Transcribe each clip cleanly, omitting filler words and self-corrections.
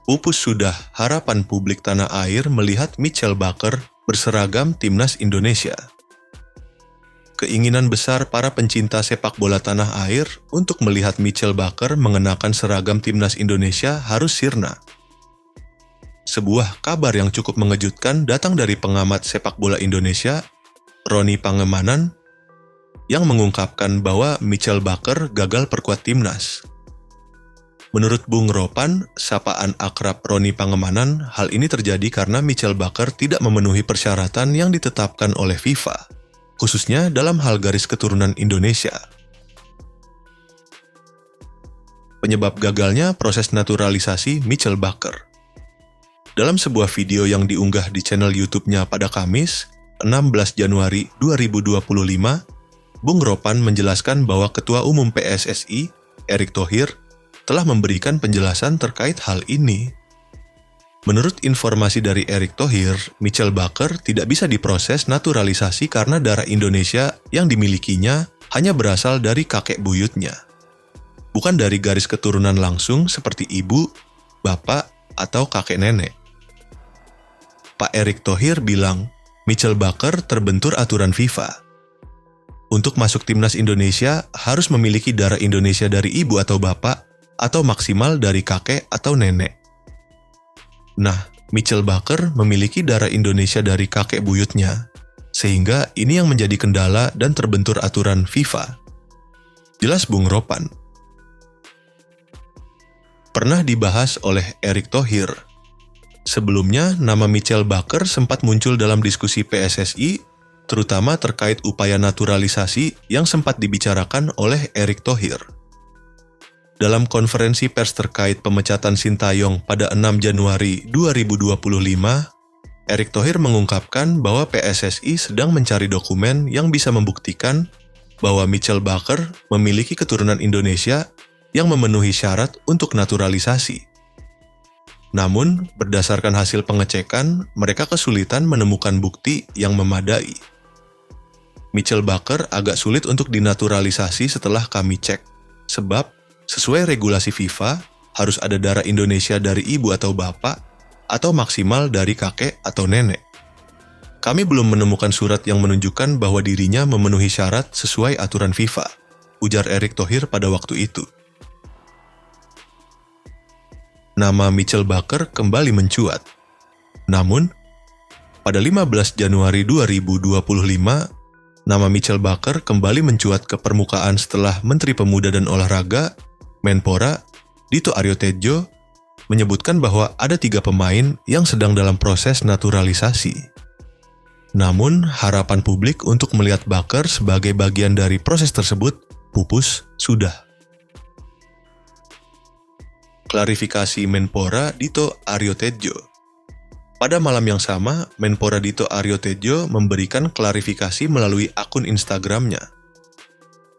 Pupus sudah, harapan publik tanah air melihat Mitchell Bakker berseragam timnas Indonesia. Keinginan besar para pencinta sepak bola tanah air untuk melihat Mitchell Bakker mengenakan seragam timnas Indonesia harus sirna. Sebuah kabar yang cukup mengejutkan datang dari pengamat sepak bola Indonesia, Roni Pangemanan, yang mengungkapkan bahwa Mitchell Bakker gagal perkuat timnas. Menurut Bung Ropan, sapaan akrab Roni Pangemanan, hal ini terjadi karena Mitchell Bakker tidak memenuhi persyaratan yang ditetapkan oleh FIFA, khususnya dalam hal garis keturunan Indonesia. Penyebab gagalnya proses naturalisasi Mitchell Bakker. Dalam sebuah video yang diunggah di channel YouTube-nya pada Kamis, 16 Januari 2025, Bung Ropan menjelaskan bahwa Ketua Umum PSSI, Erick Thohir, telah memberikan penjelasan terkait hal ini. Menurut informasi dari Erick Thohir, Mitchell Bakker tidak bisa diproses naturalisasi karena darah Indonesia yang dimilikinya hanya berasal dari kakek buyutnya, bukan dari garis keturunan langsung seperti ibu, bapak, atau kakek nenek. Pak Erick Thohir bilang, Mitchell Bakker terbentur aturan FIFA. Untuk masuk timnas Indonesia harus memiliki darah Indonesia dari ibu atau bapak, atau maksimal dari kakek atau nenek. Nah, Mitchell Bakker memiliki darah Indonesia dari kakek buyutnya, sehingga ini yang menjadi kendala dan terbentur aturan FIFA. Jelas Bung Ropan. Pernah dibahas oleh Erick Thohir. Sebelumnya, nama Mitchell Bakker sempat muncul dalam diskusi PSSI, terutama terkait upaya naturalisasi yang sempat dibicarakan oleh Erick Thohir. Dalam konferensi pers terkait pemecatan Sintayong pada 6 Januari 2025, Erick Thohir mengungkapkan bahwa PSSI sedang mencari dokumen yang bisa membuktikan bahwa Mitchell Bakker memiliki keturunan Indonesia yang memenuhi syarat untuk naturalisasi. Namun, berdasarkan hasil pengecekan, mereka kesulitan menemukan bukti yang memadai. Mitchell Bakker agak sulit untuk dinaturalisasi setelah kami cek, sebab sesuai regulasi FIFA, harus ada darah Indonesia dari ibu atau bapak, atau maksimal dari kakek atau nenek. Kami belum menemukan surat yang menunjukkan bahwa dirinya memenuhi syarat sesuai aturan FIFA, ujar Erick Thohir pada waktu itu. Nama Mitchell Bakker kembali mencuat. Namun, pada 15 Januari 2025, nama Mitchell Bakker kembali mencuat ke permukaan setelah Menteri Pemuda dan Olahraga, Menpora, Dito Aryo Tejo, menyebutkan bahwa ada 3 pemain yang sedang dalam proses naturalisasi. Namun, harapan publik untuk melihat Bakker sebagai bagian dari proses tersebut pupus sudah. Klarifikasi Menpora Dito Aryo Tejo. Pada malam yang sama, Menpora Dito Aryo Tejo memberikan klarifikasi melalui akun Instagramnya.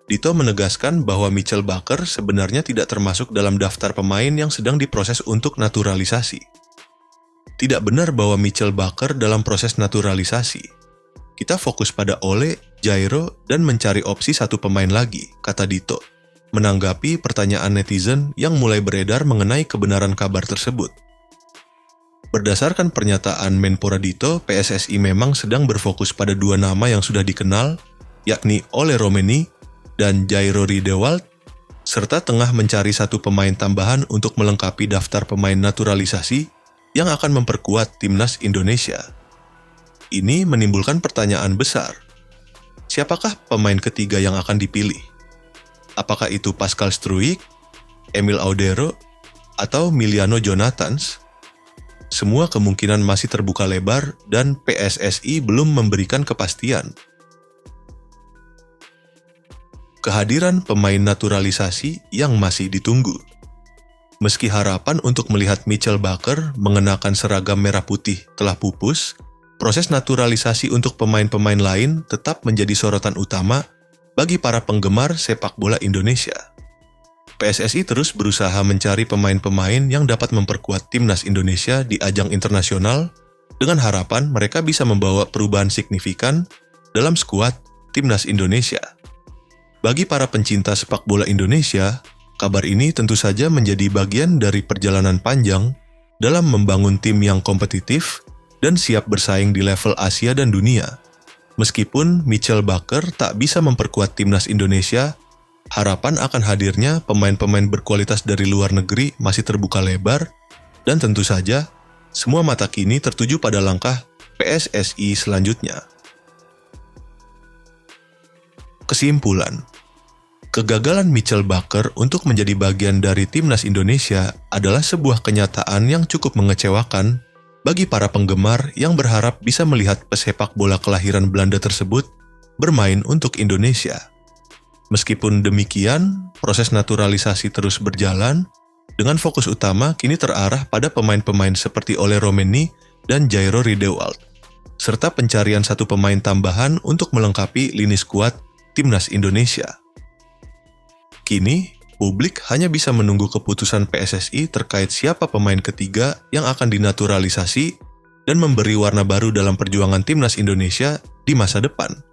Dito menegaskan bahwa Mitchell Bakker sebenarnya tidak termasuk dalam daftar pemain yang sedang diproses untuk naturalisasi. Tidak benar bahwa Mitchell Bakker dalam proses naturalisasi. Kita fokus pada Ole, Jairo, dan mencari opsi 1 pemain lagi, kata Dito, menanggapi pertanyaan netizen yang mulai beredar mengenai kebenaran kabar tersebut. Berdasarkan pernyataan Menpora Dito, PSSI memang sedang berfokus pada 2 nama yang sudah dikenal, yakni Ole Romeni dan Jairo Riedewald, serta tengah mencari 1 pemain tambahan untuk melengkapi daftar pemain naturalisasi yang akan memperkuat timnas Indonesia. Ini menimbulkan pertanyaan besar. Siapakah pemain ketiga yang akan dipilih? Apakah itu Pascal Struijk, Emil Audero, atau Miliano Jonathans? Semua kemungkinan masih terbuka lebar dan PSSI belum memberikan kepastian. Kehadiran pemain naturalisasi yang masih ditunggu. Meski harapan untuk melihat Mitchell Bakker mengenakan seragam merah putih telah pupus, proses naturalisasi untuk pemain-pemain lain tetap menjadi sorotan utama bagi para penggemar sepak bola Indonesia. PSSI terus berusaha mencari pemain-pemain yang dapat memperkuat timnas Indonesia di ajang internasional dengan harapan mereka bisa membawa perubahan signifikan dalam skuad timnas Indonesia. Bagi para pencinta sepak bola Indonesia, kabar ini tentu saja menjadi bagian dari perjalanan panjang dalam membangun tim yang kompetitif dan siap bersaing di level Asia dan dunia. Meskipun Mitchell Bakker tak bisa memperkuat timnas Indonesia, harapan akan hadirnya pemain-pemain berkualitas dari luar negeri masih terbuka lebar, dan tentu saja semua mata kini tertuju pada langkah PSSI selanjutnya. Kesimpulan, kegagalan Mitchell Bakker untuk menjadi bagian dari timnas Indonesia adalah sebuah kenyataan yang cukup mengecewakan bagi para penggemar yang berharap bisa melihat pesepak bola kelahiran Belanda tersebut bermain untuk Indonesia. Meskipun demikian, proses naturalisasi terus berjalan, dengan fokus utama kini terarah pada pemain-pemain seperti Ole Romeni dan Jairo Riedewald, serta pencarian satu pemain tambahan untuk melengkapi lini skuad timnas Indonesia. Kini, publik hanya bisa menunggu keputusan PSSI terkait siapa pemain ketiga yang akan dinaturalisasi dan memberi warna baru dalam perjuangan timnas Indonesia di masa depan.